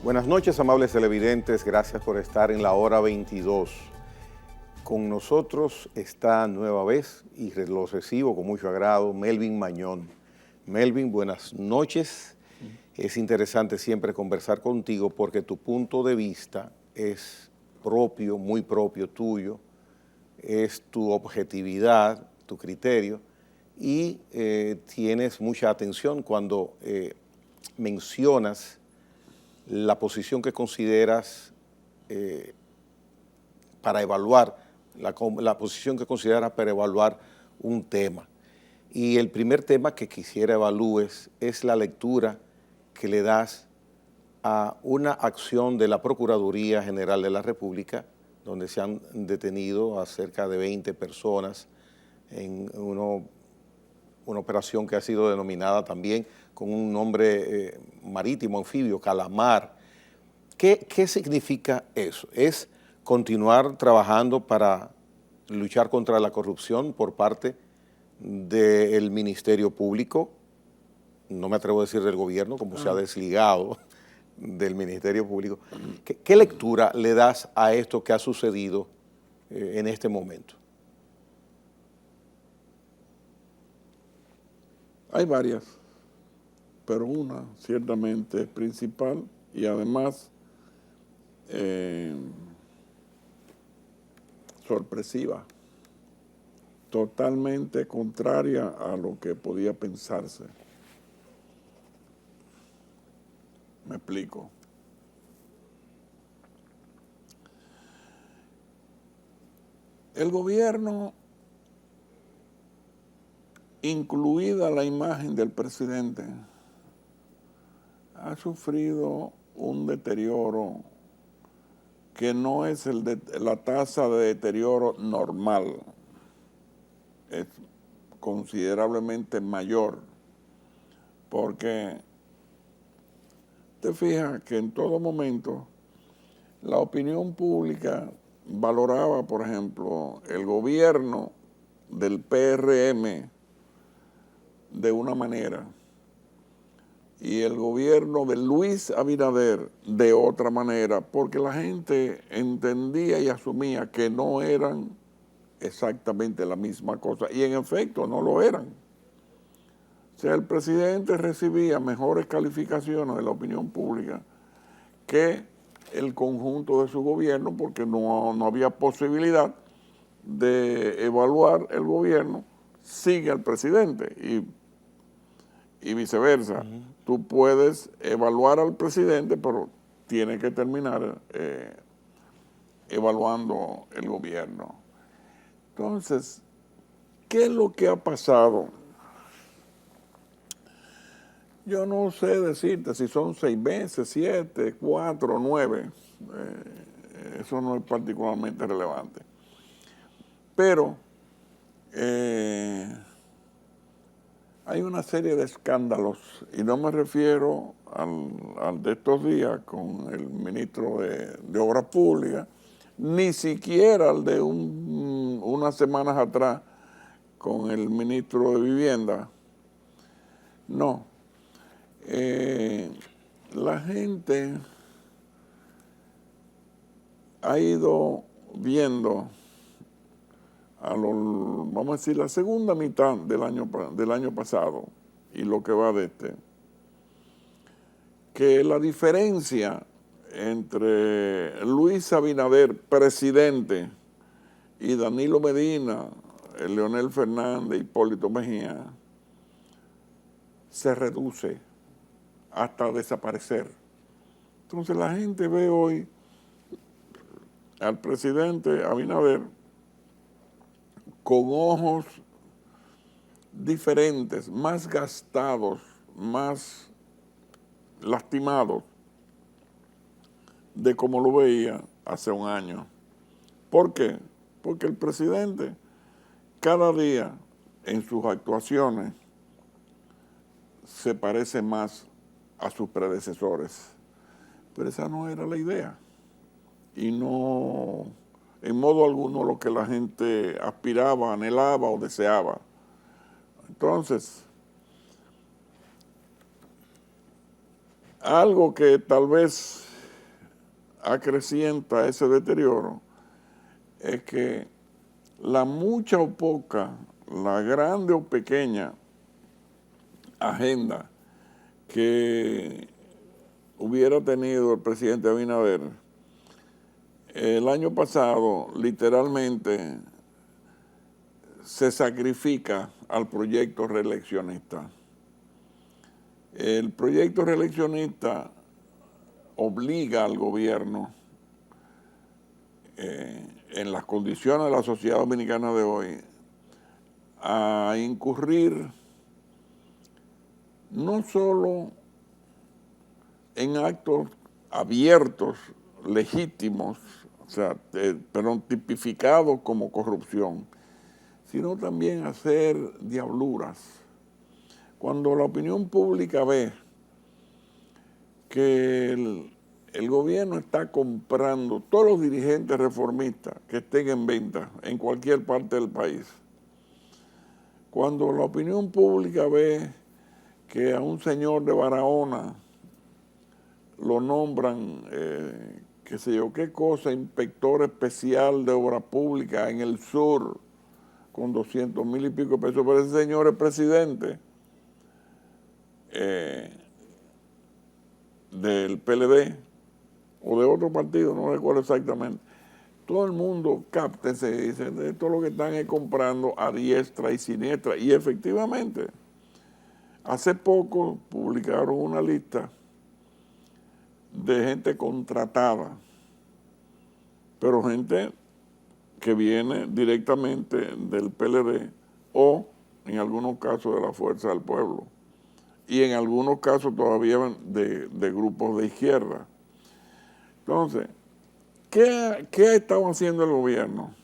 Buenas noches, amables televidentes. Gracias por estar en la hora 22. Con nosotros está nueva vez, y lo recibo con mucho agrado, Melvin Mañón. Melvin, buenas noches. Es interesante siempre conversar contigo porque tu punto de vista es propio, muy propio tuyo, es tu objetividad, tu criterio, y tienes mucha atención cuando mencionas la posición que consideras para evaluar, la posición que consideras para evaluar un tema. Y el primer tema que quisiera evalúes es la lectura que le das a una acción de la Procuraduría General de la República, donde se han detenido a cerca de 20 personas en una operación que ha sido denominada también con un nombre marítimo, anfibio, Calamar. ¿Qué significa eso? ¿Es continuar trabajando para luchar contra la corrupción por parte del Ministerio Público? No me atrevo a decir del gobierno, como se ha desligado del Ministerio Público. ¿Qué lectura le das a esto que ha sucedido en este momento? Hay varias, pero una ciertamente es principal y además sorpresiva, totalmente contraria a lo que podía pensarse. Me explico. El gobierno, incluida la imagen del presidente, ha sufrido un deterioro que no es la tasa de deterioro normal, es considerablemente mayor, porque te fijas que en todo momento la opinión pública valoraba, por ejemplo, el gobierno del PRM de una manera y el gobierno de Luis Abinader de otra manera, porque la gente entendía y asumía que no eran exactamente la misma cosa, y en efecto no lo eran. O sea, el presidente recibía mejores calificaciones de la opinión pública que el conjunto de su gobierno, porque no había posibilidad de evaluar el gobierno sin el presidente, y viceversa. Tú puedes evaluar al presidente, pero tienes que terminar evaluando el gobierno. Entonces, ¿qué es lo que ha pasado? Yo no sé decirte si son 6 meses, 7, 4, 9. Eso no es particularmente relevante. Pero hay una serie de escándalos, y no me refiero al de estos días con el ministro de Obras Públicas, ni siquiera al de unas semanas atrás con el ministro de Vivienda. No. La gente ha ido viendo vamos a decir, la segunda mitad del año pasado y lo que va de que la diferencia entre Luis Abinader, presidente, y Danilo Medina, Leonel Fernández, Hipólito Mejía, se reduce hasta desaparecer. Entonces la gente ve hoy al presidente Abinader con ojos diferentes, más gastados, más lastimados de como lo veía hace un año. ¿Por qué? Porque el presidente cada día en sus actuaciones se parece más a sus predecesores. Pero esa no era la idea. Y no, en modo alguno, lo que la gente aspiraba, anhelaba o deseaba. Entonces, algo que tal vez acrecienta ese deterioro es que la mucha o poca, la grande o pequeña agenda que hubiera tenido el presidente Abinader, el año pasado literalmente se sacrifica al proyecto reeleccionista. El proyecto reeleccionista obliga al gobierno, en las condiciones de la sociedad dominicana de hoy, a incurrir no solo en actos abiertos, legítimos, o sea, pero tipificados como corrupción, sino también hacer diabluras. Cuando la opinión pública ve que el gobierno está comprando todos los dirigentes reformistas que estén en venta en cualquier parte del país, cuando la opinión pública ve que a un señor de Barahona lo nombran, qué sé yo, qué cosa, inspector especial de obra pública en el sur, con 200,000 y pico de pesos, pero ese señor es presidente del PLD o de otro partido, no recuerdo exactamente. Todo el mundo capta y dice, esto lo que están es comprando a diestra y siniestra. Y efectivamente, hace poco publicaron una lista de gente contratada, pero gente que viene directamente del PLD o en algunos casos de la Fuerza del Pueblo y en algunos casos todavía de grupos de izquierda. Entonces, ¿qué ha estado haciendo el gobierno?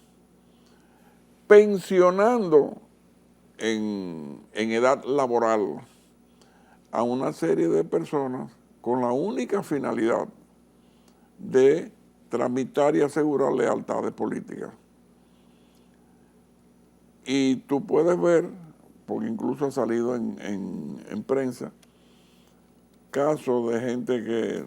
Pensionando en edad laboral a una serie de personas con la única finalidad de tramitar y asegurar lealtades políticas. Y tú puedes ver, porque incluso ha salido en prensa, casos de gente que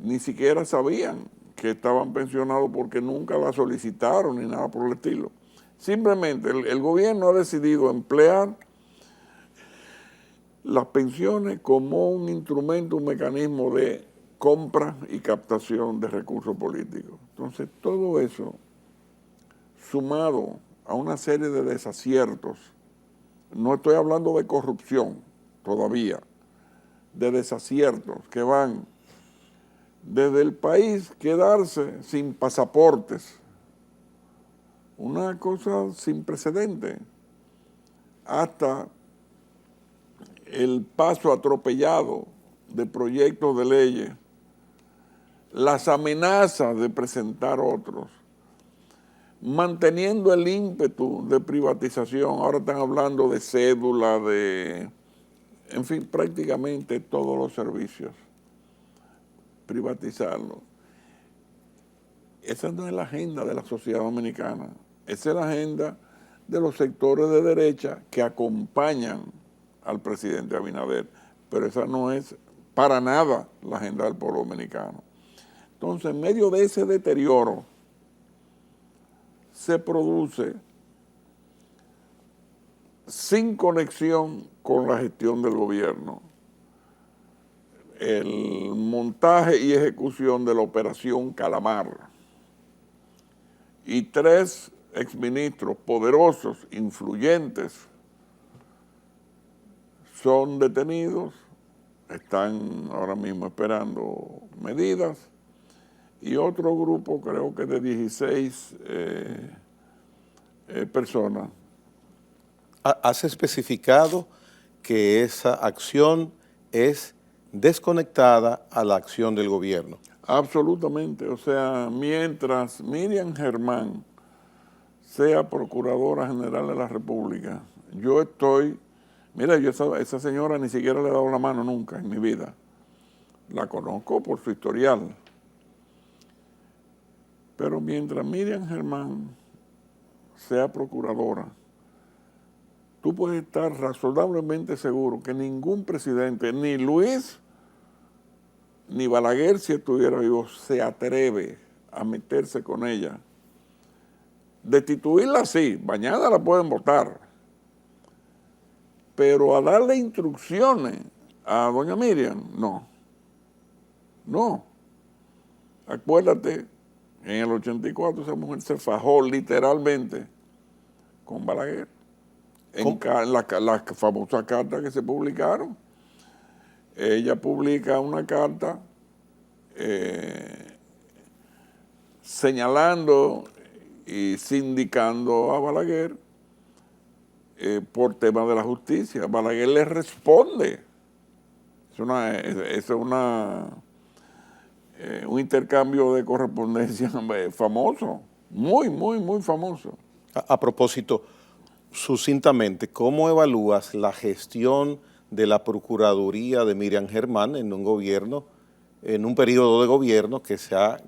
ni siquiera sabían que estaban pensionados porque nunca la solicitaron ni nada por el estilo. Simplemente el gobierno ha decidido emplear las pensiones como un instrumento, un mecanismo de compra y captación de recursos políticos. Entonces, todo eso, sumado a una serie de desaciertos, no estoy hablando de corrupción todavía, de desaciertos que van desde el país quedarse sin pasaportes, una cosa sin precedente, hasta el paso atropellado de proyectos de leyes, las amenazas de presentar otros, manteniendo el ímpetu de privatización. Ahora están hablando de cédula, en fin, prácticamente todos los servicios, privatizarlos. Esa no es la agenda de la sociedad dominicana, esa es la agenda de los sectores de derecha que acompañan al presidente Abinader, pero esa no es para nada la agenda del pueblo dominicano. Entonces, en medio de ese deterioro, se produce sin conexión con la gestión del gobierno el montaje y ejecución de la operación Calamar. Y 3 exministros poderosos, influyentes, son detenidos, están ahora mismo esperando medidas, y otro grupo, creo que de 16 personas. Has especificado que esa acción es desconectada a la acción del gobierno. Absolutamente, o sea, mientras Miriam Germán sea Procuradora General de la República, yo estoy, mira, yo esa señora ni siquiera le he dado la mano nunca en mi vida, la conozco por su historial, pero mientras Miriam Germán sea Procuradora, tú puedes estar razonablemente seguro que ningún presidente, ni Luis ni Balaguer, si estuviera vivo, se atreve a meterse con ella. Destituirla sí, mañana la pueden votar, pero a darle instrucciones a doña Miriam, no. No. Acuérdate, en el 84 esa mujer se fajó literalmente con Balaguer. En las famosas cartas que se publicaron. Ella publica una carta señalando y sindicando a Balaguer por temas de la justicia. Balaguer le responde. Es un intercambio de correspondencia famoso, muy, muy, muy famoso. A propósito, sucintamente, ¿cómo evalúas la gestión de la Procuraduría de Miriam Germán en un gobierno, en un periodo de gobierno que se ha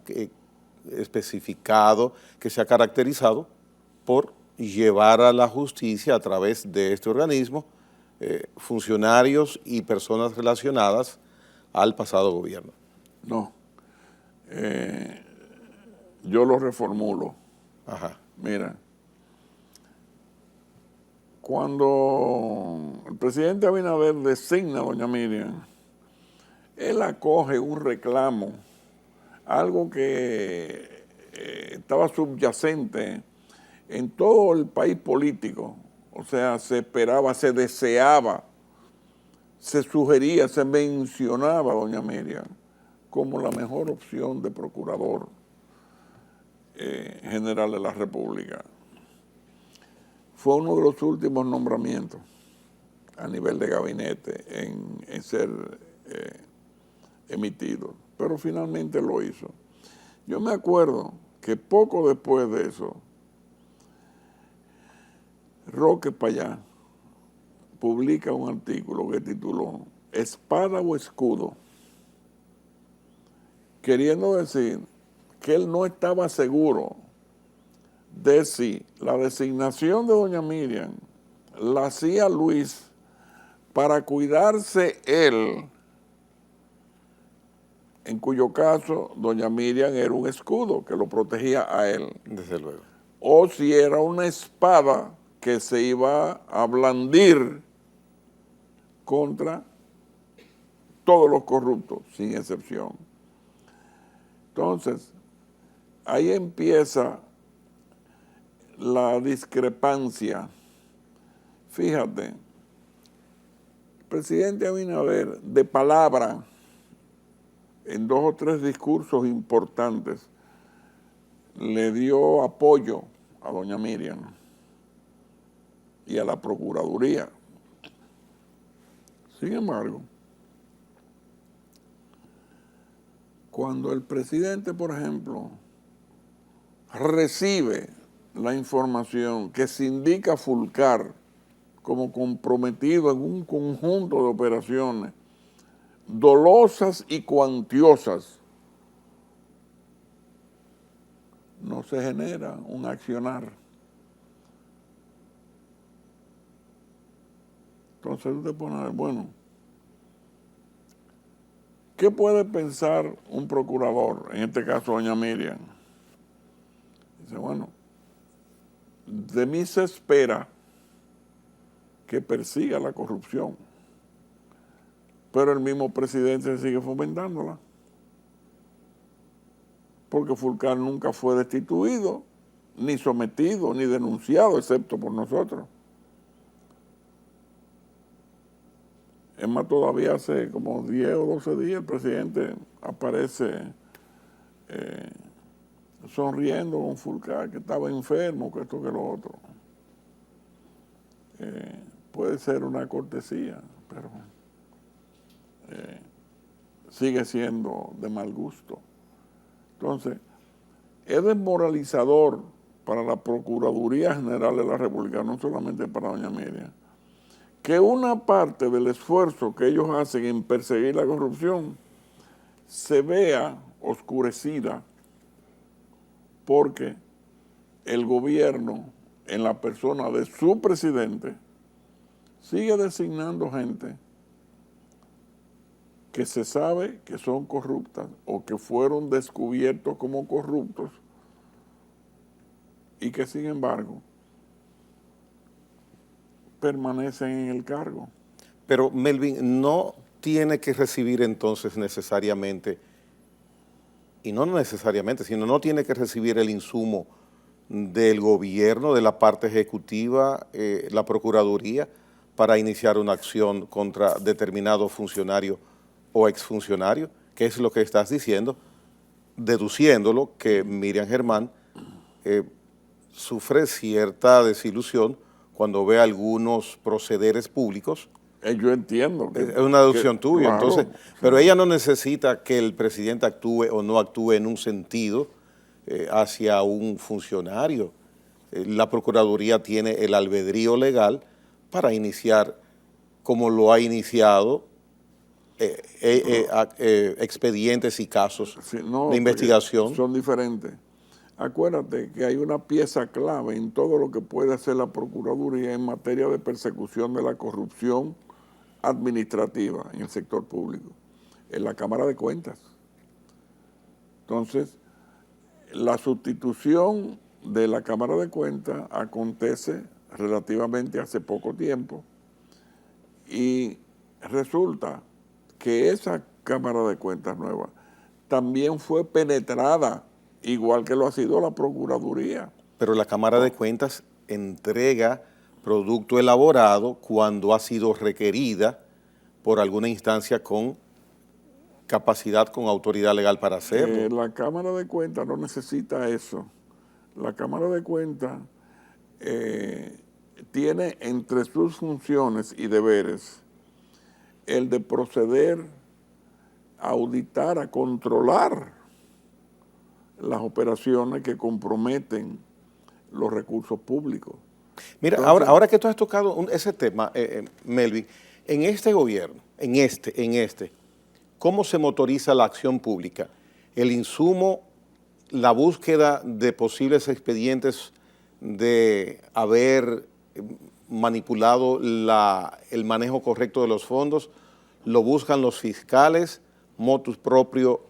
especificado, que se ha caracterizado por llevar a la justicia a través de este organismo funcionarios y personas relacionadas al pasado gobierno? No, yo lo reformulo. Ajá. Mira, cuando el presidente Abinader designa a doña Miriam, él acoge un reclamo, algo que estaba subyacente en todo el país político. O sea, se esperaba, se deseaba, se sugería, se mencionaba a doña Miriam como la mejor opción de procurador general de la República. Fue uno de los últimos nombramientos a nivel de gabinete en ser emitido, pero finalmente lo hizo. Yo me acuerdo que poco después de eso, Roque Payá publica un artículo que tituló Espada o Escudo, queriendo decir que él no estaba seguro de si la designación de doña Miriam la hacía Luis para cuidarse él, en cuyo caso doña Miriam era un escudo que lo protegía a él. Desde luego. O si era una espada que se iba a blandir contra todos los corruptos, sin excepción. Entonces, ahí empieza la discrepancia. Fíjate, el presidente Abinader, de palabra, en 2 o 3 discursos importantes, le dio apoyo a doña Miriam y a la Procuraduría. Sin embargo, cuando el presidente, por ejemplo, recibe la información que se indica a Fulcar como comprometido en un conjunto de operaciones dolosas y cuantiosas, no se genera un accionar. Entonces tú te pones a ver, bueno, ¿qué puede pensar un procurador, en este caso doña Miriam? Dice, bueno, de mí se espera que persiga la corrupción, pero el mismo presidente sigue fomentándola, porque Fulcar nunca fue destituido, ni sometido, ni denunciado, excepto por nosotros. Es más, todavía hace como 10 o 12 días el presidente aparece sonriendo con Fulcar, que estaba enfermo, que esto, que lo otro. Puede ser una cortesía, pero sigue siendo de mal gusto. Entonces, es desmoralizador para la Procuraduría General de la República, no solamente para doña Miriam, que una parte del esfuerzo que ellos hacen en perseguir la corrupción se vea oscurecida porque el gobierno, en la persona de su presidente, sigue designando gente que se sabe que son corruptas o que fueron descubiertos como corruptos y que sin embargo permanecen en el cargo. Pero Melvin, no tiene que recibir entonces necesariamente, y no necesariamente, sino no tiene que recibir el insumo del gobierno, de la parte ejecutiva, la Procuraduría, para iniciar una acción contra determinado funcionario o exfuncionario, que es lo que estás diciendo, deduciéndolo que Miriam Germán sufre cierta desilusión cuando ve algunos procederes públicos. Yo entiendo. Es una deducción tuya, claro, entonces, pero ella no necesita que el presidente actúe o no actúe en un sentido hacia un funcionario. La Procuraduría tiene el albedrío legal para iniciar, como lo ha iniciado, expedientes y casos sí, no, de investigación. son diferentes. Acuérdate que hay una pieza clave en todo lo que puede hacer la Procuraduría en materia de persecución de la corrupción administrativa en el sector público, en la Cámara de Cuentas. Entonces, la sustitución de la Cámara de Cuentas acontece relativamente hace poco tiempo y resulta que esa Cámara de Cuentas nueva también fue penetrada, igual que lo ha sido la Procuraduría. Pero la Cámara de Cuentas entrega producto elaborado cuando ha sido requerida por alguna instancia con capacidad, con autoridad legal para hacerlo. La Cámara de Cuentas no necesita eso. La Cámara de Cuentas tiene entre sus funciones y deberes el de proceder a auditar, a controlar las operaciones que comprometen los recursos públicos. Mira, entonces, ahora que tú has tocado ese tema, Melvin, en este gobierno, en este, ¿cómo se motoriza la acción pública? El insumo, la búsqueda de posibles expedientes de haber manipulado el manejo correcto de los fondos, lo buscan los fiscales, motus proprio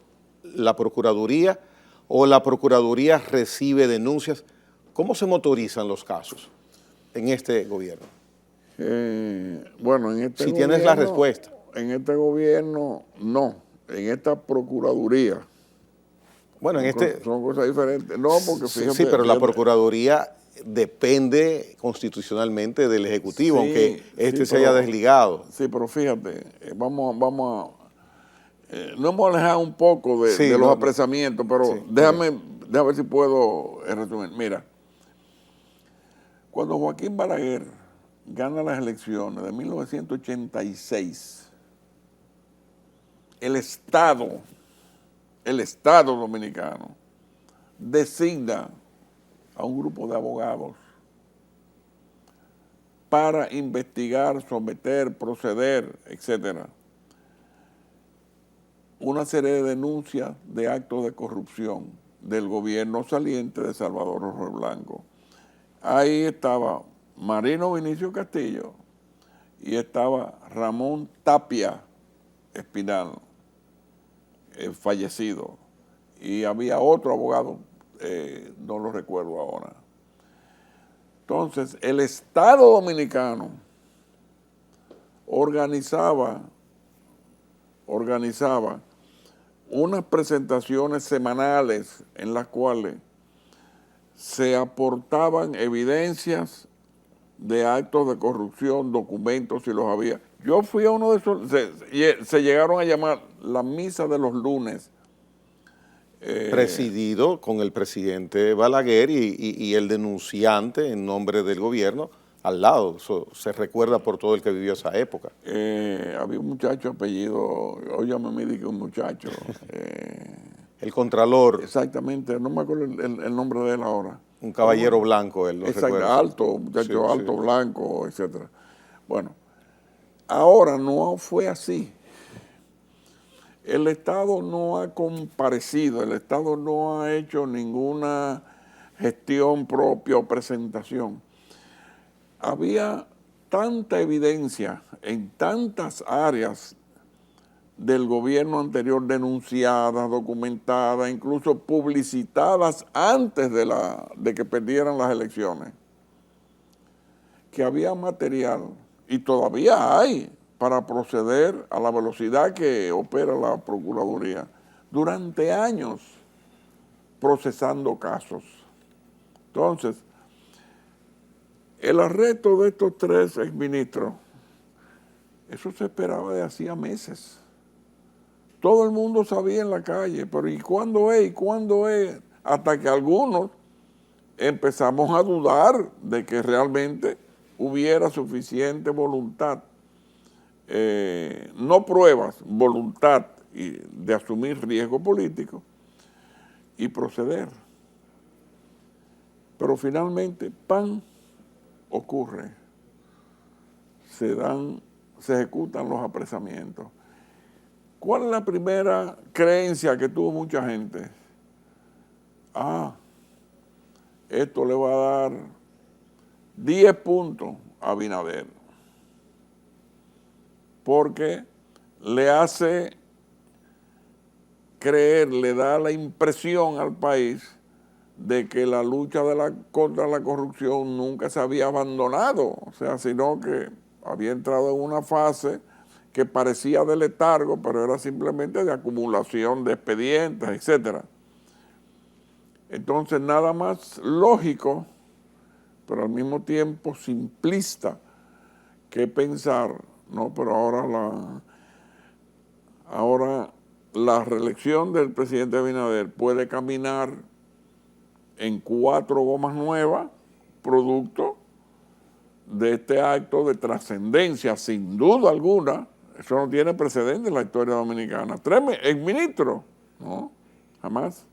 la Procuraduría, o la Procuraduría recibe denuncias. ¿Cómo se motorizan los casos en este gobierno? Bueno, en este si gobierno, tienes la respuesta. En este gobierno, no. En esta Procuraduría. Bueno, son cosas diferentes. No, porque fíjate, sí, pero la Procuraduría debe constitucionalmente del Ejecutivo, sí, aunque se haya desligado. Sí, pero fíjate, vamos a no hemos alejado un poco de los apresamientos, pero sí, déjame ver si puedo resumir. Mira, cuando Joaquín Balaguer gana las elecciones de 1986, el Estado dominicano designa a un grupo de abogados para investigar, someter, proceder, etcétera, una serie de denuncias de actos de corrupción del gobierno saliente de Salvador Rojo Blanco. Ahí estaba Marino Vinicio Castillo y estaba Ramón Tapia Espinal, fallecido, y había otro abogado, no lo recuerdo ahora. Entonces, el Estado dominicano organizaba unas presentaciones semanales en las cuales se aportaban evidencias de actos de corrupción, documentos si los había. Yo fui a uno de esos, se llegaron a llamar la misa de los lunes. Presidido con el presidente Balaguer y el denunciante en nombre del gobierno al lado. Eso se recuerda por todo el que vivió esa época. Había un muchacho apellido, óyame, me dije un muchacho. El Contralor. Exactamente, no me acuerdo el nombre de él ahora. Un caballero blanco, él lo recuerda. Alto, muchacho sí, alto, sí, blanco, etcétera. Bueno, ahora no fue así. El Estado no ha comparecido, el Estado no ha hecho ninguna gestión propia o presentación. Había tanta evidencia en tantas áreas del gobierno anterior denunciadas, documentadas, incluso publicitadas antes de que perdieran las elecciones, que había material, y todavía hay, para proceder a la velocidad que opera la Procuraduría, durante años procesando casos. Entonces, el arresto de estos 3 exministros, eso se esperaba de hacía meses. Todo el mundo sabía en la calle, pero ¿y cuándo es? ¿Y cuándo es? Hasta que algunos empezamos a dudar de que realmente hubiera suficiente voluntad, no pruebas, voluntad de asumir riesgo político y proceder. Pero finalmente, ¡pam!, ocurre. Se ejecutan los apresamientos. ¿Cuál es la primera creencia que tuvo mucha gente? Esto le va a dar 10 puntos a Abinader, porque le hace creer, le da la impresión al país de que la lucha contra la corrupción nunca se había abandonado, o sea, sino que había entrado en una fase que parecía de letargo, pero era simplemente de acumulación de expedientes, etcétera. Entonces, nada más lógico, pero al mismo tiempo simplista, que pensar, no, pero ahora la reelección del presidente Abinader puede caminar en 4 gomas nuevas, producto de este acto de trascendencia, sin duda alguna. Eso no tiene precedente en la historia dominicana. 3 exministros, no, jamás.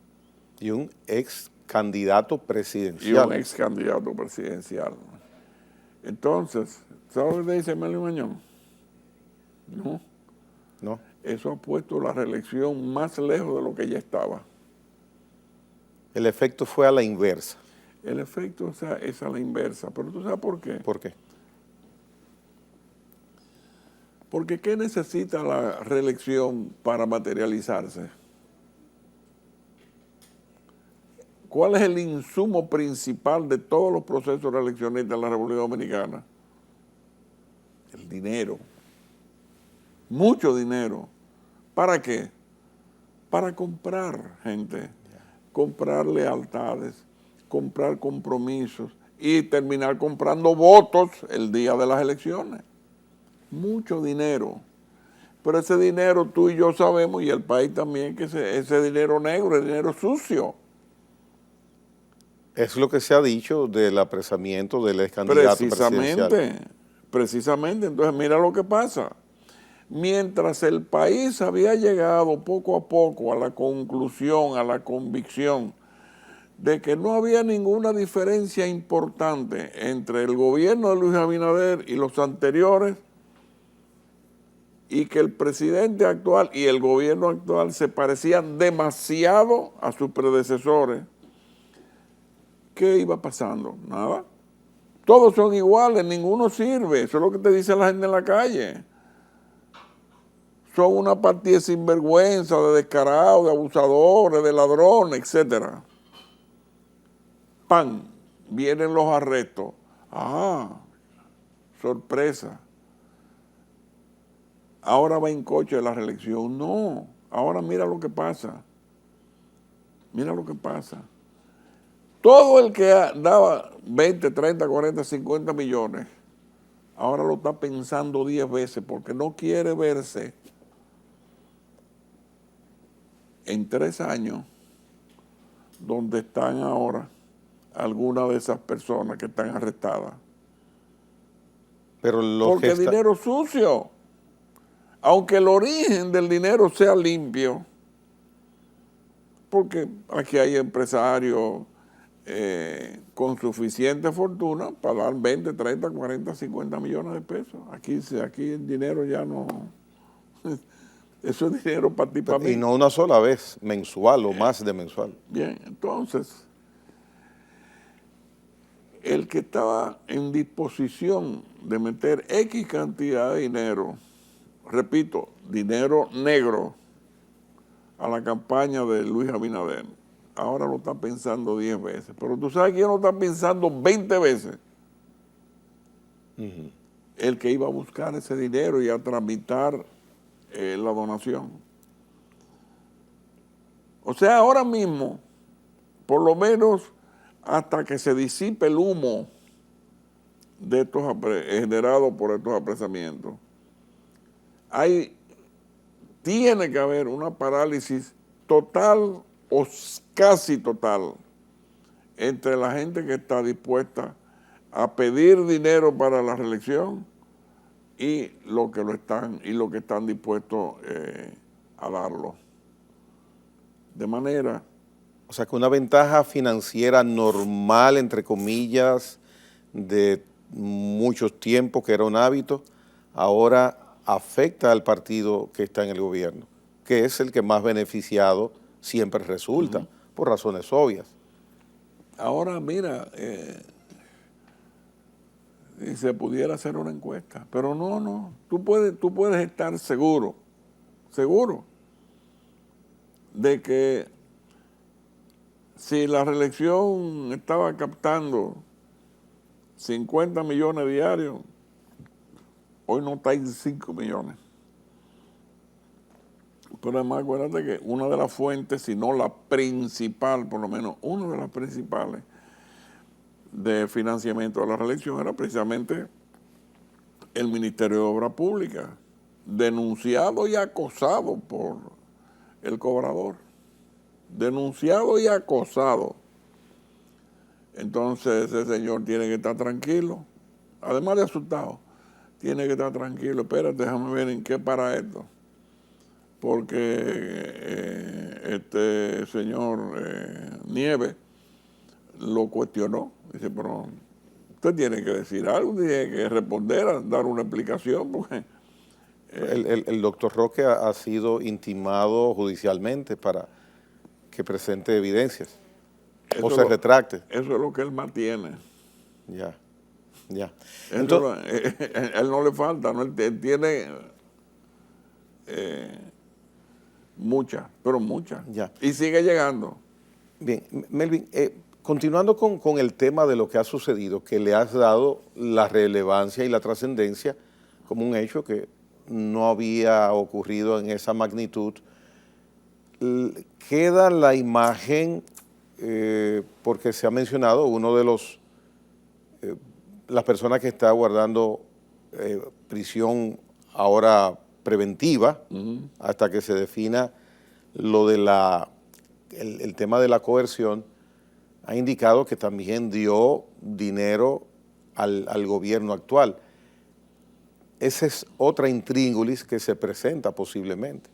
Y un ex candidato Y presidencial. un ex candidato presidencial. Entonces, ¿sabes lo que dice Melio Mañón? No. ¿No? Eso ha puesto la reelección más lejos de lo que ya estaba. El efecto fue a la inversa. El efecto, o sea, es a la inversa. Pero ¿tú sabes por qué? ¿Por qué? Porque ¿qué necesita la reelección para materializarse? ¿Cuál es el insumo principal de todos los procesos reeleccionistas en la República Dominicana? El dinero. Mucho dinero. ¿Para qué? Para comprar gente, comprar lealtades, comprar compromisos y terminar comprando votos el día de las elecciones. Mucho dinero. Pero ese dinero tú y yo sabemos, y el país también, que ese dinero negro, el dinero sucio. Es lo que se ha dicho del apresamiento del ex candidato presidencial. Precisamente. Entonces mira lo que pasa. Mientras el país había llegado poco a poco a la conclusión, a la convicción de que no había ninguna diferencia importante entre el gobierno de Luis Abinader y los anteriores, y que el presidente actual y el gobierno actual se parecían demasiado a sus predecesores, ¿qué iba pasando? Nada. Todos son iguales, ninguno sirve. Eso es lo que te dice la gente en la calle. Son una partida de sinvergüenza, de descarados, de abusadores, de ladrones, etc. ¡Pam! Vienen los arrestos. Sorpresa. Ahora va en coche de la reelección. No, ahora mira lo que pasa. Mira lo que pasa. Todo el que daba 20, 30, 40, 50 millones, ahora lo está pensando 10 veces porque no quiere verse en 3 años donde están ahora algunas de esas personas que están arrestadas. Pero porque el dinero sucio, aunque el origen del dinero sea limpio, porque aquí hay empresarios con suficiente fortuna para dar 20, 30, 40, 50 millones de pesos. Aquí el dinero ya no... Eso es dinero para ti, para mí. Y no una sola vez, mensual o más de mensual. Bien, entonces, el que estaba en disposición de meter X cantidad de dinero repito, dinero negro a la campaña de Luis Abinader. Ahora lo está pensando 10 veces. Pero tú sabes quién lo está pensando 20 veces. El que iba a buscar ese dinero y a tramitar la donación. O sea, ahora mismo, por lo menos hasta que se disipe el humo de estos generado por estos apresamientos, tiene que haber una parálisis total o casi total entre la gente que está dispuesta a pedir dinero para la reelección y lo que están dispuestos a darlo. De manera... O sea, que una ventaja financiera normal, entre comillas, de muchos tiempos, que era un hábito, ahora afecta al partido que está en el gobierno, que es el que más beneficiado siempre resulta, por razones obvias. Ahora, mira, si se pudiera hacer una encuesta, pero no, tú puedes estar seguro de que si la reelección estaba captando 50 millones diarios, hoy no está en 5 millones. Pero además acuérdate que una de las fuentes, si no la principal, por lo menos una de las principales de financiamiento de la reelección era precisamente el Ministerio de Obras Públicas, denunciado y acosado por el cobrador. Denunciado y acosado. Entonces ese señor tiene que estar tranquilo, además de asustado, tiene que estar tranquilo. Espérate, déjame ver en qué para esto. Porque este señor Nieves lo cuestionó. Dice, pero usted tiene que decir algo, tiene que responder, dar una explicación. Porque, el doctor Roque ha sido intimado judicialmente para que presente evidencias o se retracte. Eso es lo que él mantiene. Ya. Entonces, él no le falta, ¿no? Él tiene muchas, pero muchas. Ya. Y sigue llegando. Bien, Melvin, continuando con el tema de lo que ha sucedido, que le has dado la relevancia y la trascendencia como un hecho que no había ocurrido en esa magnitud, queda la imagen, porque se ha mencionado, uno de las personas que está guardando prisión ahora preventiva, hasta que se defina lo de el tema de la coerción, ha indicado que también dio dinero al gobierno actual. Esa es otra intríngulis que se presenta posiblemente.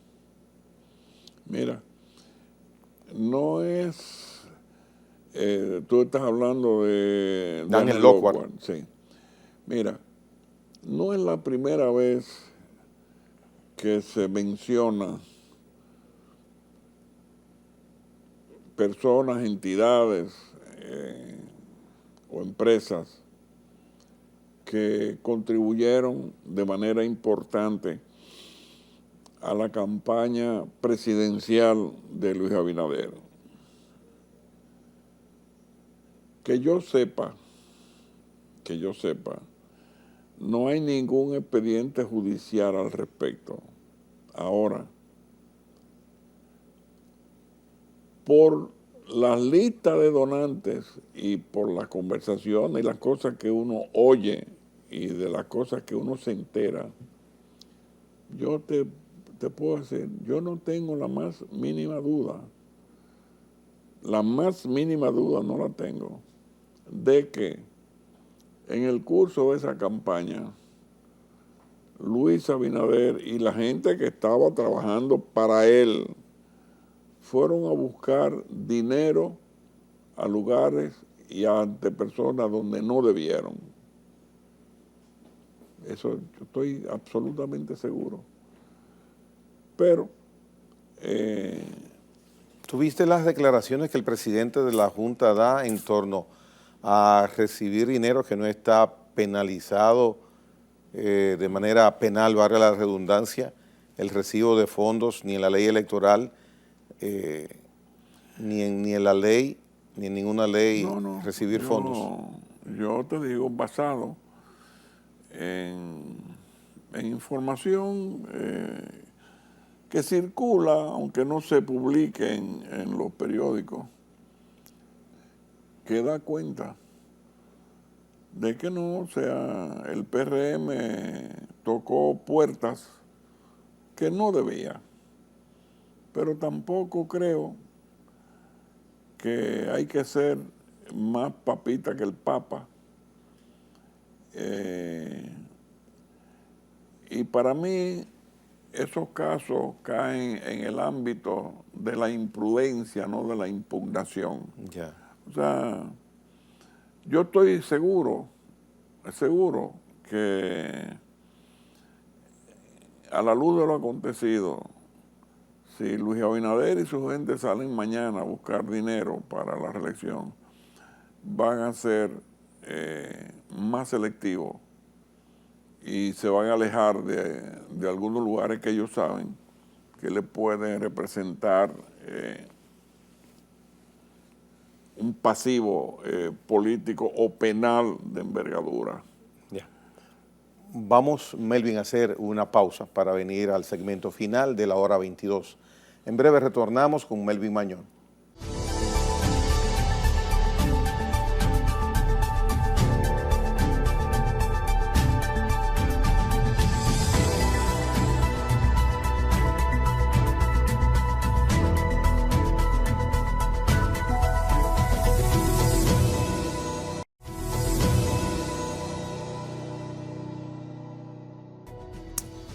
Mira, no es... tú estás hablando de Daniel Lockhart. Sí. Mira, no es la primera vez que se menciona personas, entidades o empresas que contribuyeron de manera importante a la campaña presidencial de Luis Abinader. Que yo sepa, no hay ningún expediente judicial al respecto. Ahora, por las listas de donantes y por las conversaciones y las cosas que uno oye y de las cosas que uno se entera, yo te puedo decir, yo no tengo la más mínima duda, no la tengo, de que en el curso de esa campaña, Luis Abinader y la gente que estaba trabajando para él fueron a buscar dinero a lugares y ante personas donde no debieron. Eso yo estoy absolutamente seguro. Pero... ¿Tuviste las declaraciones que el presidente de la Junta da en torno a recibir dinero que no está penalizado de manera penal, valga la redundancia, el recibo de fondos ni en la ley electoral, ni en la ley, ni en ninguna ley recibir fondos. Yo te digo, basado en información que circula, aunque no se publique en los periódicos, que da cuenta de que no, o sea, el PRM tocó puertas que no debía, pero tampoco creo que hay que ser más papita que el Papa. Y para mí esos casos caen en el ámbito de la imprudencia, no de la impugnación. Ya. O sea, yo estoy seguro que a la luz de lo acontecido, si Luis Abinader y su gente salen mañana a buscar dinero para la reelección, van a ser más selectivos y se van a alejar de algunos lugares que ellos saben que le pueden representar un pasivo político o penal de envergadura. Ya. Vamos, Melvin, a hacer una pausa para venir al segmento final de la hora 22. En breve retornamos con Melvin Mañón.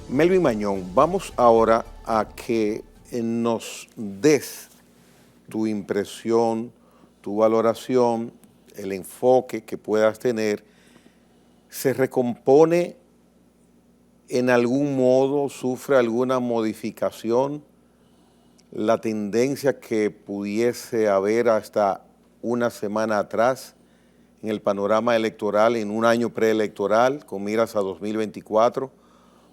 Melvin Mañón, vamos ahora a que nos des tu impresión, tu valoración, el enfoque que puedas tener. ¿Se recompone en algún modo, sufre alguna modificación la tendencia que pudiese haber hasta una semana atrás en el panorama electoral, en un año preelectoral, con miras a 2024,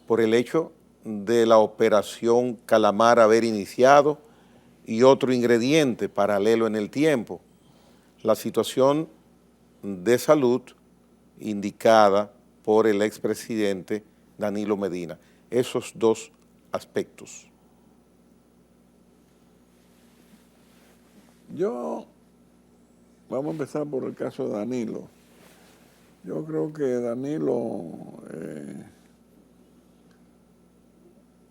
por el hecho de la operación Calamar haber iniciado y otro ingrediente paralelo en el tiempo, la situación de salud indicada por el expresidente Danilo Medina? Esos dos aspectos. Vamos a empezar por el caso de Danilo. Yo creo que Danilo,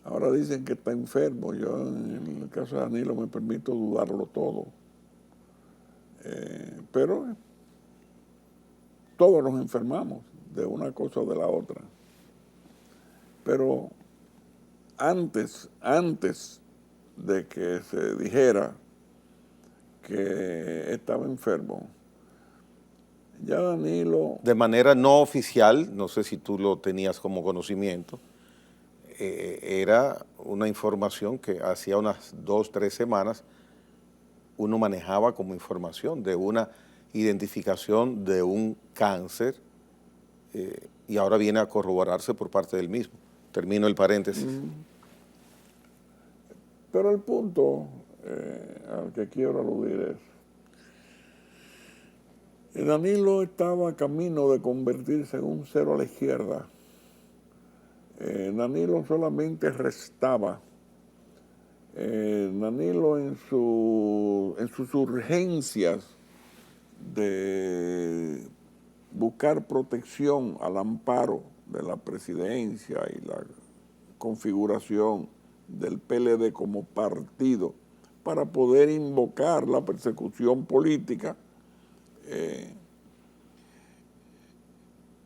ahora dicen que está enfermo. Yo en el caso de Danilo me permito dudarlo todo. Pero todos nos enfermamos de una cosa o de la otra. Pero antes de que se dijera que estaba enfermo, ya Danilo... De manera no oficial, no sé si tú lo tenías como conocimiento, era una información que hacía unas 2 o 3 semanas uno manejaba como información de una identificación de un cáncer y ahora viene a corroborarse por parte del mismo. Termino el paréntesis. Pero el punto al que quiero aludir es, Danilo estaba a camino de convertirse en un cero a la izquierda. Danilo solamente restaba. Danilo en sus urgencias de buscar protección al amparo de la presidencia y la configuración del PLD como partido para poder invocar la persecución política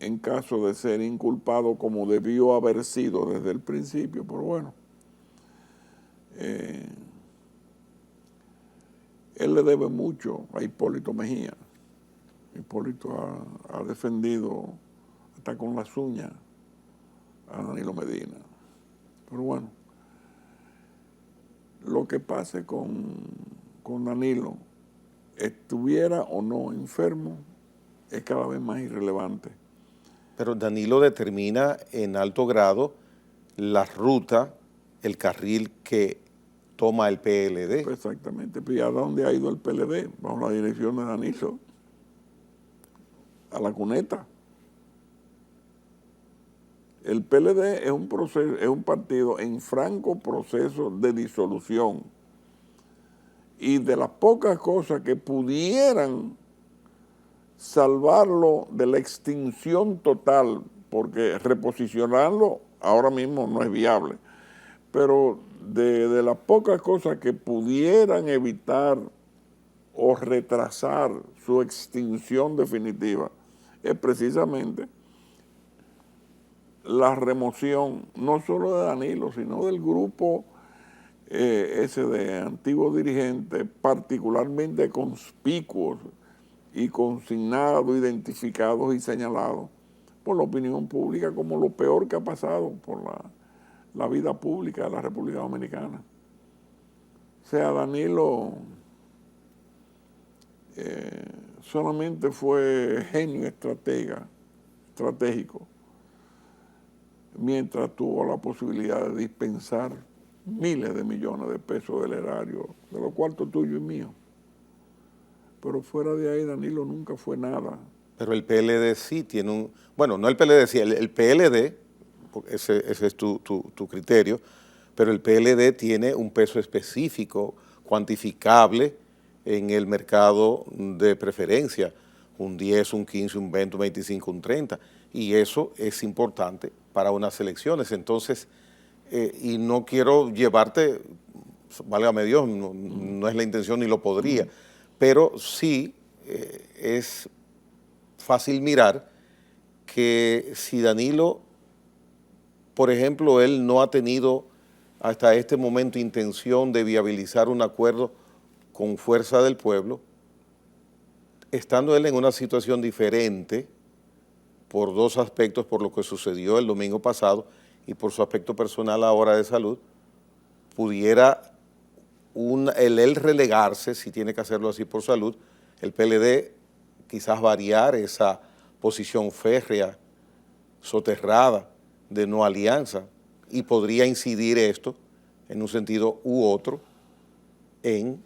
en caso de ser inculpado como debió haber sido desde el principio. Pero bueno, él le debe mucho a Hipólito Mejía. Hipólito ha defendido hasta con las uñas a Danilo Medina. Pero bueno, lo que pase con Danilo, estuviera o no enfermo, es cada vez más irrelevante. Pero Danilo determina en alto grado la ruta, el carril que toma el PLD. Pues exactamente, pues ¿a dónde ha ido el PLD? Bajo la dirección de Danilo, a la cuneta. El PLD es un proceso, es un partido en franco proceso de disolución. Y de las pocas cosas que pudieran salvarlo de la extinción total, porque reposicionarlo ahora mismo no es viable, pero de las pocas cosas que pudieran evitar o retrasar su extinción definitiva, es precisamente la remoción no solo de Danilo, sino del grupo ese de antiguos dirigentes particularmente conspicuos y consignados, identificados y señalados por la opinión pública como lo peor que ha pasado por la vida pública de la República Dominicana. O sea, Danilo solamente fue genio estratégico, mientras tuvo la posibilidad de dispensar miles de millones de pesos del erario, de los cuartos tuyos y míos. Pero fuera de ahí, Danilo nunca fue nada. Pero el PLD sí tiene un... Bueno, no el PLD, sí, el PLD, ese es tu criterio, pero el PLD tiene un peso específico, cuantificable en el mercado de preferencia, un 10, un 15, un 20, un 25, un 30, y eso es importante para unas elecciones. Entonces, y no quiero llevarte, válgame Dios, no es la intención ni lo podría, pero sí es fácil mirar que si Danilo, por ejemplo, él no ha tenido hasta este momento intención de viabilizar un acuerdo con fuerza del pueblo, estando él en una situación diferente por dos aspectos, por lo que sucedió el domingo pasado y por su aspecto personal ahora de salud, pudiera él relegarse, si tiene que hacerlo así por salud, el PLD quizás variar esa posición férrea, soterrada, de no alianza, y podría incidir esto en un sentido u otro en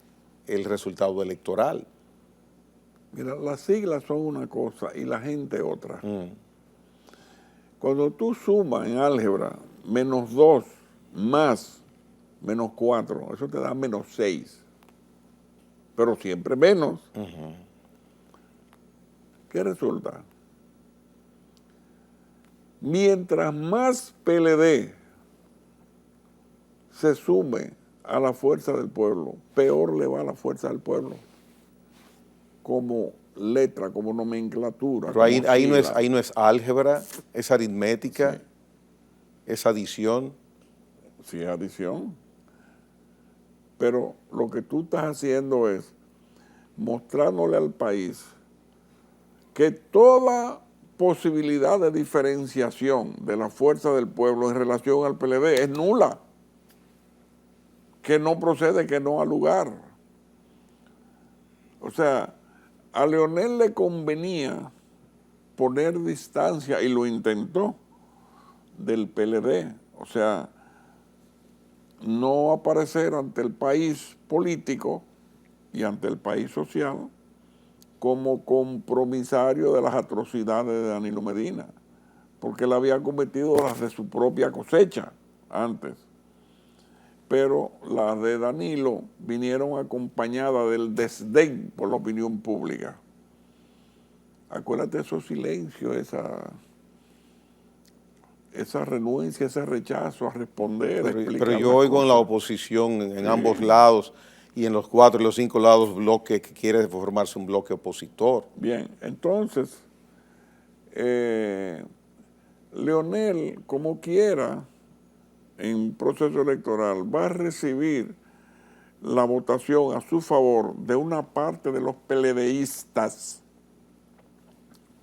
el resultado electoral. Mira, las siglas son una cosa y la gente otra. Cuando tú sumas en álgebra -2 más -4, eso te da -6, pero siempre menos. ¿Qué resulta? Mientras más PLD se sume a la fuerza del pueblo, peor le va a la fuerza del pueblo, como letra, como nomenclatura. Pero ahí no es álgebra, es aritmética, sí. Es adición. Sí, es adición. Pero lo que tú estás haciendo es mostrándole al país que toda posibilidad de diferenciación de la fuerza del pueblo en relación al PLD es nula, que no procede, que no ha lugar. O sea, a Leonel le convenía poner distancia, y lo intentó, del PLD, o sea, no aparecer ante el país político y ante el país social como compromisario de las atrocidades de Danilo Medina, porque él había cometido las de su propia cosecha antes. Pero las de Danilo vinieron acompañadas del desdén por la opinión pública. Acuérdate de esos silencios, esa renuencia, ese rechazo a responder. Pero yo oigo en la oposición, en ambos lados, y en los 4 y los 5 lados, bloque que quiere formarse un bloque opositor. Bien, entonces, Leonel, como quiera, en proceso electoral, va a recibir la votación a su favor de una parte de los PLDistas,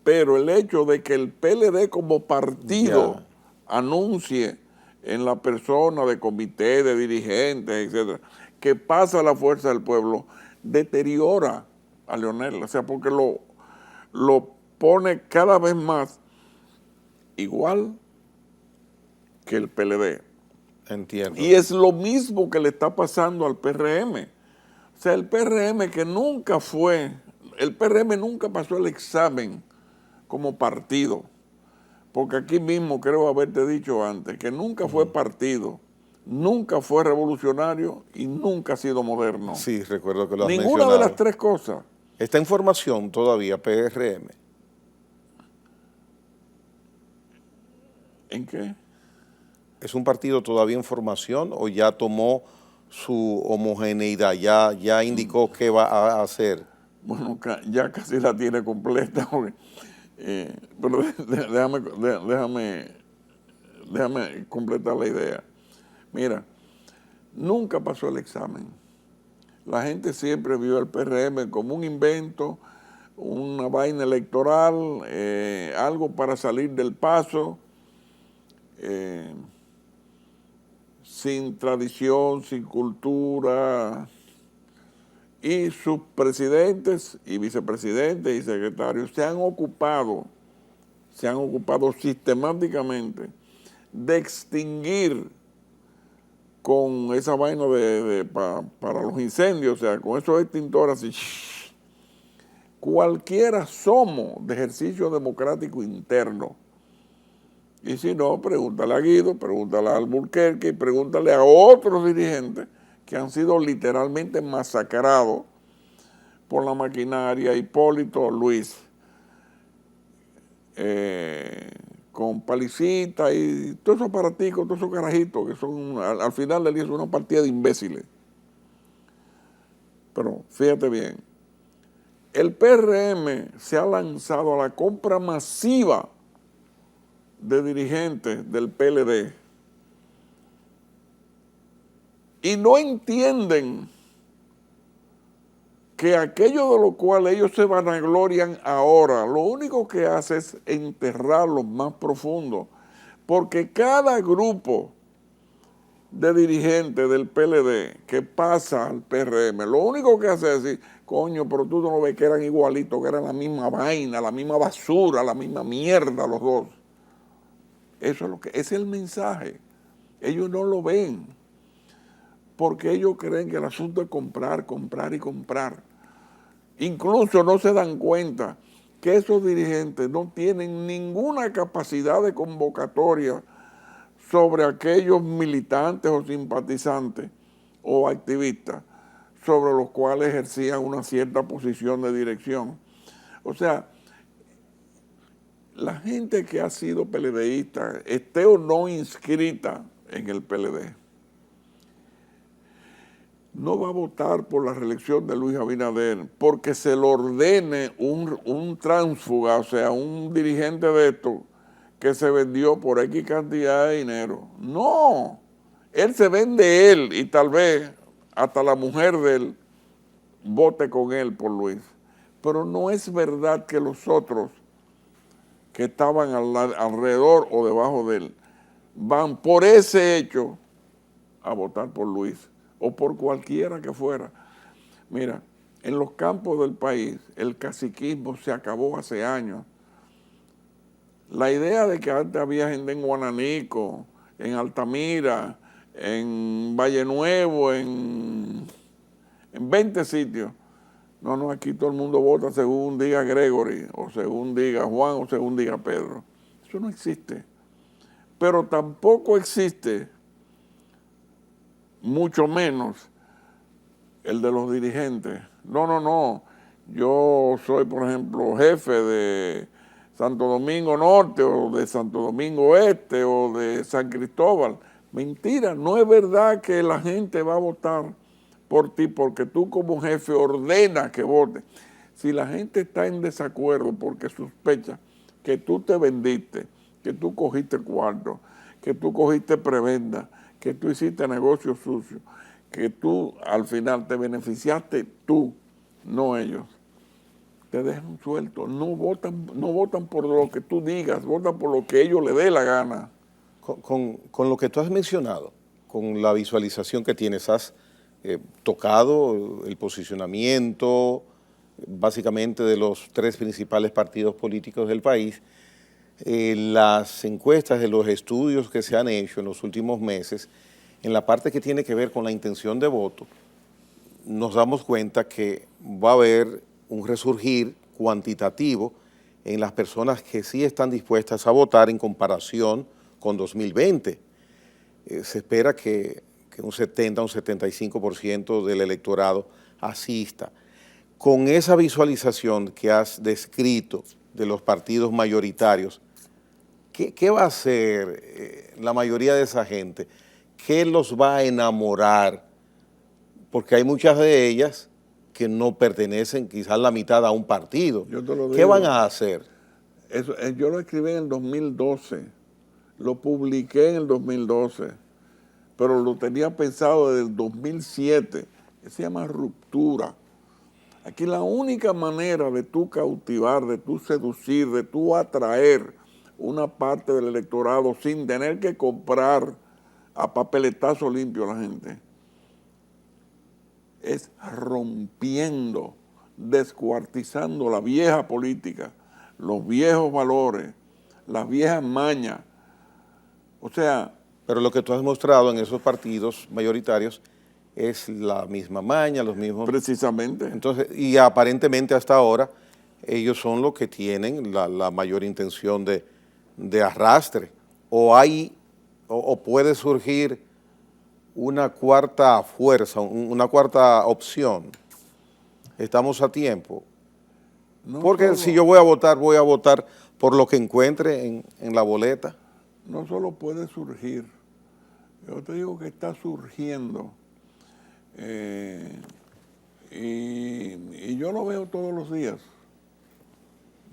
pero el hecho de que el PLD como partido anuncie en la persona de comité, de dirigentes, etcétera, que pasa la fuerza del pueblo, deteriora a Leonel, o sea, porque lo pone cada vez más igual que el PLD. Entiendo. Y es lo mismo que le está pasando al PRM. O sea, el PRM que nunca fue, el PRM nunca pasó el examen como partido. Porque aquí mismo creo haberte dicho antes que nunca fue partido, nunca fue revolucionario y nunca ha sido moderno. Sí, recuerdo que lo has Ninguna mencionado. de las tres cosas. ¿Está en formación todavía PRM? ¿En qué? ¿Es un partido todavía en formación o ya tomó su homogeneidad, ya indicó qué va a hacer? Bueno, ya casi la tiene completa, porque, pero déjame completar la idea. Mira, nunca pasó el examen. La gente siempre vio al PRM como un invento, una vaina electoral, algo para salir del paso, sin tradición, sin cultura. Y sus presidentes y vicepresidentes y secretarios se han ocupado sistemáticamente de extinguir con esa vaina para los incendios, o sea, con esos extintores así, cualquier asomo de ejercicio democrático interno. Y si no, pregúntale a Guido, pregúntale a Alburquerque y pregúntale a otros dirigentes que han sido literalmente masacrados por la maquinaria, Hipólito, Luis, con palicita y todos esos aparaticos, todos esos carajitos que son, al final del día es una partida de imbéciles. Pero fíjate bien, el PRM se ha lanzado a la compra masiva de dirigentes del PLD y no entienden que aquello de lo cual ellos se vanaglorian ahora, lo único que hace es enterrarlos más profundo, porque cada grupo de dirigentes del PLD que pasa al PRM, lo único que hace es decir, coño, pero tú no lo ves que eran igualitos, que eran la misma vaina, la misma basura, la misma mierda los dos. Eso es ese es el mensaje. Ellos no lo ven, porque ellos creen que el asunto es comprar, comprar y comprar. Incluso no se dan cuenta que esos dirigentes no tienen ninguna capacidad de convocatoria sobre aquellos militantes o simpatizantes o activistas sobre los cuales ejercían una cierta posición de dirección. O sea, la gente que ha sido PLDista, esté o no inscrita en el PLD, no va a votar por la reelección de Luis Abinader porque se lo ordene un tránsfuga, o sea, un dirigente de esto que se vendió por X cantidad de dinero. No, él se vende él y tal vez hasta la mujer de él vote con él por Luis. Pero no es verdad que los otros que estaban alrededor o debajo de él van por ese hecho a votar por Luis o por cualquiera que fuera. Mira, en los campos del país el caciquismo se acabó hace años. La idea de que antes había gente en Guananico, en Altamira, en Valle Nuevo, en 20 sitios. No, aquí todo el mundo vota según diga Gregory, o según diga Juan, o según diga Pedro. Eso no existe. Pero tampoco existe, mucho menos, el de los dirigentes. No. Yo soy, por ejemplo, jefe de Santo Domingo Norte, o de Santo Domingo Este, o de San Cristóbal. Mentira, no es verdad que la gente va a votar por ti porque tú como jefe ordenas que vote. Si la gente está en desacuerdo porque sospecha que tú te vendiste, que tú cogiste cuarto, que tú cogiste prebenda, que tú hiciste negocio sucio, que tú al final te beneficiaste tú, no ellos, te dejan suelto, no votan por lo que tú digas, votan por lo que ellos les dé la gana. Con lo que tú has mencionado, con la visualización que tienes, has tocado el posicionamiento básicamente de los tres principales partidos políticos del país. las encuestas de los estudios que se han hecho en los últimos meses, en la parte que tiene que ver con la intención de voto, nos damos cuenta que va a haber un resurgir cuantitativo en las personas que sí están dispuestas a votar en comparación con 2020. Se espera que un 70, un 75% del electorado asista. Con esa visualización que has descrito de los partidos mayoritarios, ¿qué va a hacer la mayoría de esa gente? ¿Qué los va a enamorar? Porque hay muchas de ellas que no pertenecen quizás la mitad a un partido. Yo te lo ¿Qué digo. van a hacer? Yo lo escribí en el 2012, lo publiqué en el 2012, pero lo tenía pensado desde el 2007, que se llama ruptura. Aquí la única manera de tú cautivar, de tú seducir, de tú atraer una parte del electorado sin tener que comprar a papeletazo limpio a la gente, es rompiendo, descuartizando la vieja política, los viejos valores, las viejas mañas. O sea... Pero lo que tú has mostrado en esos partidos mayoritarios es la misma maña, los mismos... Precisamente. Entonces, y aparentemente hasta ahora ellos son los que tienen la mayor intención de arrastre. O puede surgir una cuarta fuerza, una cuarta opción. Estamos a tiempo. No Porque solo, si yo voy a votar por lo que encuentre en la boleta. No solo puede surgir, yo te digo que está surgiendo. Y yo lo veo todos los días.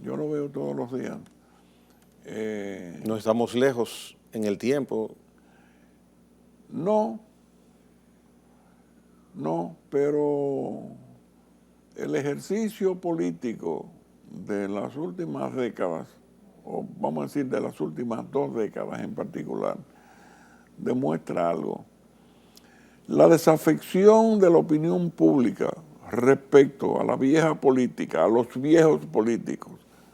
Yo lo veo todos los días. No estamos lejos en el tiempo. No, pero el ejercicio político de las últimas décadas, o vamos a decir de las últimas 2 décadas en particular, demuestra algo. La desafección de la opinión pública respecto a la vieja política, a los viejos políticos,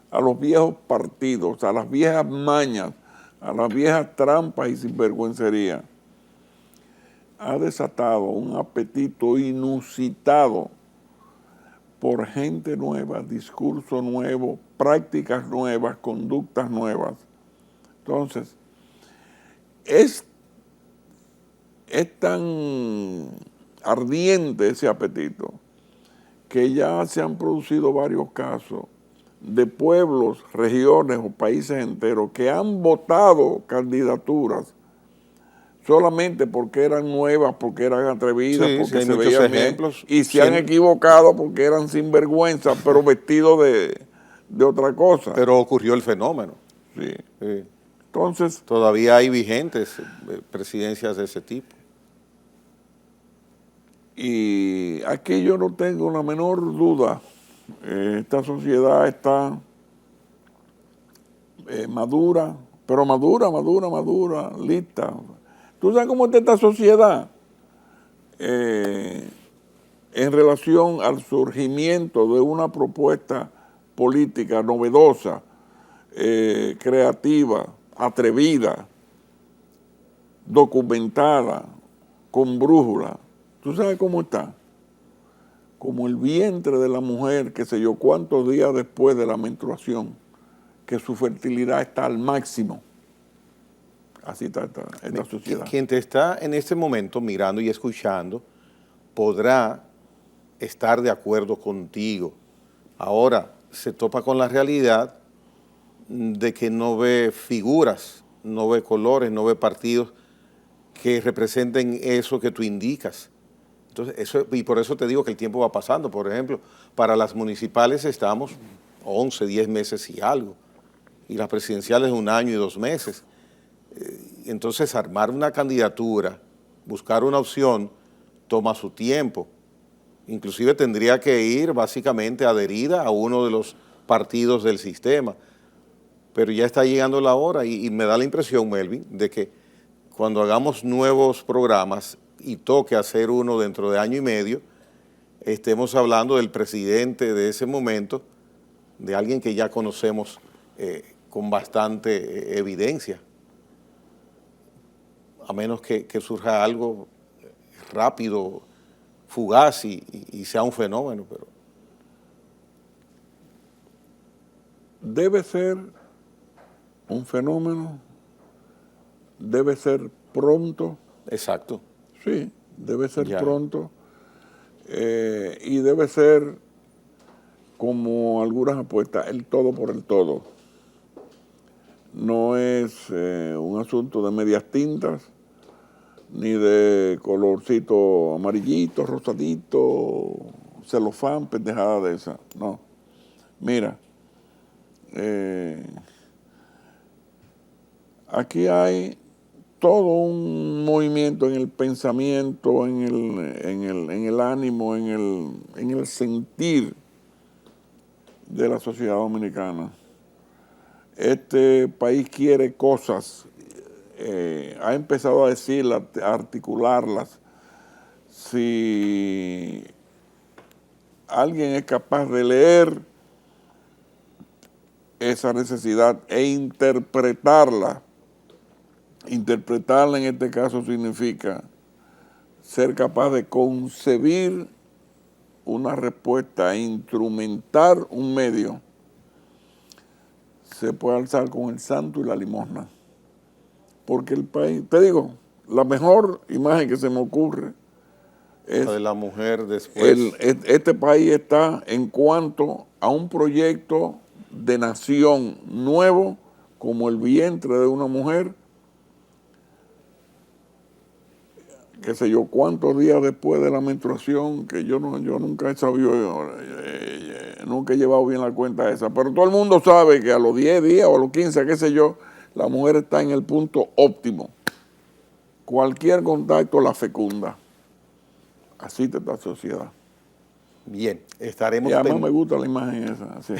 a los viejos partidos, a las viejas mañas, a las viejas trampas y sinvergüencería, ha desatado un apetito inusitado por gente nueva, discurso nuevo, prácticas nuevas, conductas nuevas. Entonces, es tan ardiente ese apetito que ya se han producido varios casos de pueblos, regiones o países enteros que han votado candidaturas solamente porque eran nuevas, porque eran atrevidas, Sí, porque sí, se hay muchos veían ejemplos. bien, y se han equivocado porque eran sinvergüenza, pero vestidos de otra cosa. Pero ocurrió el fenómeno. Sí. Sí. Entonces, Todavía hay vigentes presidencias de ese tipo. y aquí yo no tengo la menor duda, esta sociedad está madura, pero madura, lista. ¿Tú sabes cómo está esta sociedad? En relación al surgimiento de una propuesta política novedosa, creativa, atrevida, documentada, con brújula. ¿Tú sabes cómo está? Como el vientre de la mujer, qué sé yo, cuántos días después de la menstruación, que su fertilidad está al máximo. Así está esta sociedad. Quien te está en este momento mirando y escuchando podrá estar de acuerdo contigo. Ahora se topa con la realidad de que no ve figuras, no ve colores, no ve partidos que representen eso que tú indicas. Entonces, y por eso te digo que el tiempo va pasando. Por ejemplo, para las municipales estamos 11, 10 meses y algo, y las presidenciales 1 año y 2 meses. Entonces, armar una candidatura, buscar una opción, toma su tiempo. Inclusive tendría que ir básicamente adherida a uno de los partidos del sistema. Pero ya está llegando la hora y me da la impresión, Melvin, de que cuando hagamos nuevos programas y toque hacer uno dentro de 1 año y medio, estemos hablando del presidente de ese momento, de alguien que ya conocemos con bastante evidencia, a menos que surja algo rápido, fugaz y sea un fenómeno. Pero debe ser un fenómeno, debe ser pronto. exacto. Sí, debe ser Ya. pronto y debe ser, como algunas apuestas, el todo por el todo. No es un asunto de medias tintas, ni de colorcito amarillito, rosadito, celofán, pendejada de esa. No. Mira, aquí hay todo un movimiento en el pensamiento, en el ánimo, en el sentir de la sociedad dominicana. Este país quiere cosas, ha empezado a decirlas, a articularlas. Si alguien es capaz de leer esa necesidad e interpretarla en este caso significa ser capaz de concebir una respuesta e instrumentar un medio, se puede alzar con el santo y la limosna. Porque el país, te digo, la mejor imagen que se me ocurre es La de la mujer después. este país está en cuanto a un proyecto de nación nuevo, como el vientre de una mujer, qué sé yo, cuántos días después de la menstruación, que yo nunca he sabido, nunca he llevado bien la cuenta esa, pero todo el mundo sabe que a los 10 días o a los 15, qué sé yo, la mujer está en el punto óptimo. Cualquier contacto la fecunda. Así está esta sociedad. Bien, Y además me gusta la imagen esa, así.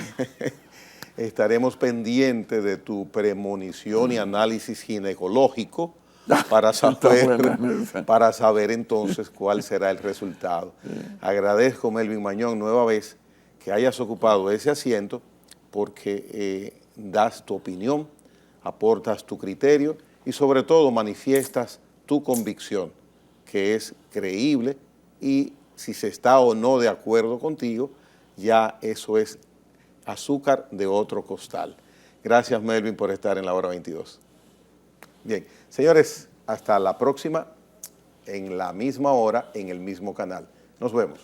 estaremos pendientes de tu premonición y análisis ginecológico para saber entonces cuál será el resultado. Sí. Agradezco, Melvin Mañón, nueva vez que hayas ocupado ese asiento porque das tu opinión, aportas tu criterio y sobre todo manifiestas tu convicción, que es creíble, y si se está o no de acuerdo contigo, ya eso es azúcar de otro costal. Gracias, Melvin, por estar en la hora 22. Bien, señores, hasta la próxima, en la misma hora, en el mismo canal. Nos vemos.